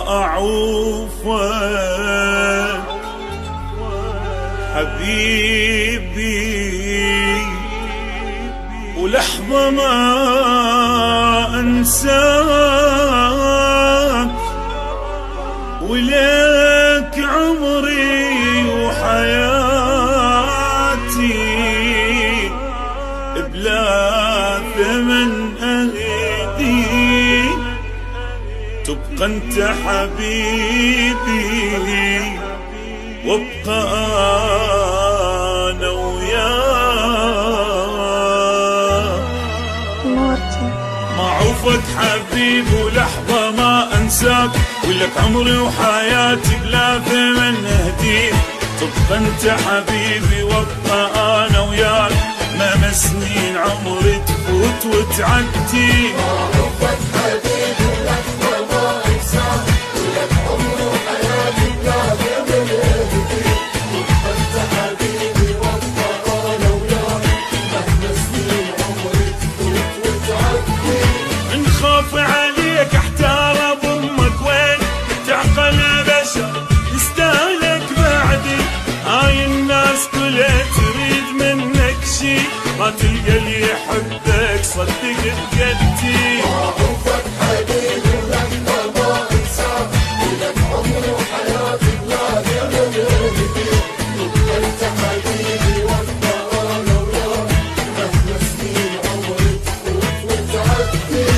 أعوفك حبيبي، ولحظة ما أنساك، ولك عمري وحياتي بلا ثمن أهدي. تبقى انت حبيبي وابقى انا وياك. معوفك حبيبي ولحظة ما انساك، ولك عمري وحياتي بلا ثمن اهديك. تبقى انت حبيبي وابقى انا وياك، مهما سنين عمري تفوت وتعدي. معوفك حبيبي ولحظة ما انساك، ولك عمري وحياتي بلا ثمن اهديك. تبقى انت حبيبي وابقى انا وياك، مهما سنين عمري تفوت وتعدي. نخاف عليك احتار اضمك وين، تعقل بشر يستاهلك بعدي. هاي الناس كلها تريد منك شي، ما تلقى اللي يحبك صدق بجدي. معوفك حبيبي ولحظة ما انساك، ولك عمري وحياتي بلا ثمن اهديك. تبقى انت حبيبي وابقى انا وياك، مهما سنين عمري تفوت وتعدي.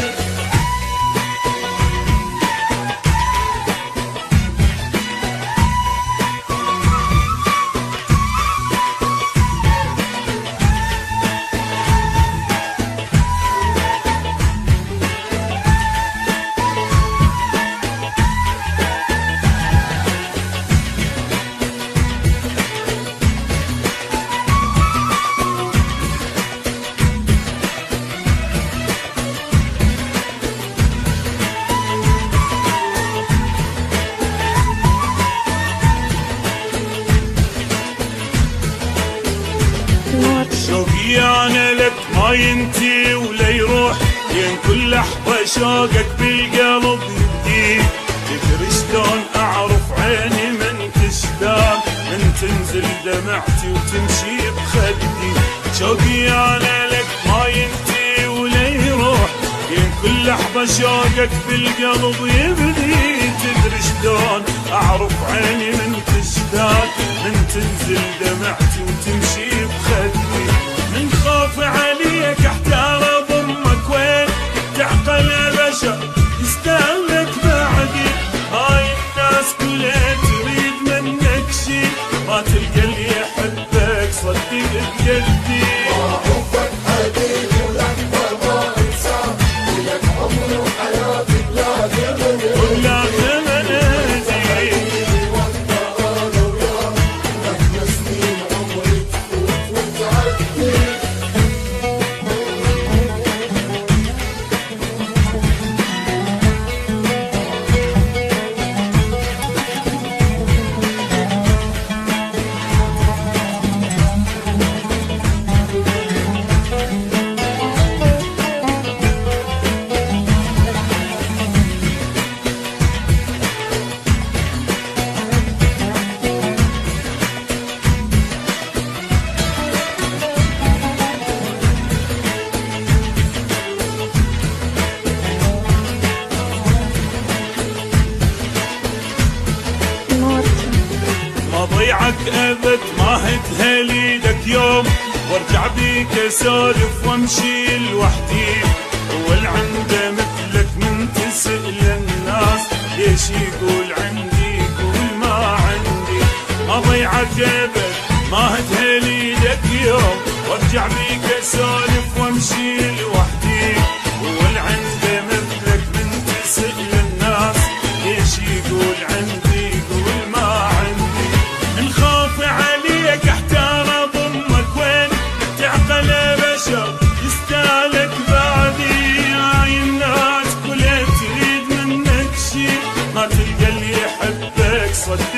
شوقي انا لك ما ينتهي ولا يروح، لين كل لحظة شوقك بالقلب يبدي. تدري شلون اعرف عيني من تشتاق، من تنزل دمعتي وتمشي بخدي. شوقي انا لك ما ينتهي ولا يروح، لين كل لحظة شوقك بالقلب يبدي. تدري شلون اعرف عيني من تشتاق، من تنزل دمعتي وتمشي بخدي. من خوف عليك احتار اضمك وين، تعقل بشر يستاهلك بعدي. هاي الناس كلها تريد منك شي، ما تلقى اللي يحبك صدق بجدي. معوفك حبيبي ولحظة ما انساك، ولك عمري وحياتي بلا ثمن ولا ثمن اهديك. حبيبي وابقى انا وياك، مهما سنين عمري تفوت وتعدي. ما ضيعك ابد ما هتهلي لك يوم، وارجع بيك اسولف وامشي لوحدي. اول عنده مثلك من تسأل الناس، ليش يقول عندي يقول ما عندي. ما ضيعك ابد ما هتهلي لك يوم، وارجع بيك اسولف وامشي لوحدي. اول عنده مثلك من تسأل الناس، ليش يقول عندي يقول ما عندي. الخوف عليك احتار اضمك وين، تعقل بشر يستاهلك بعدي. هاي الناس كلها تريد منك شي، ما تلقى اللي يحبك صدق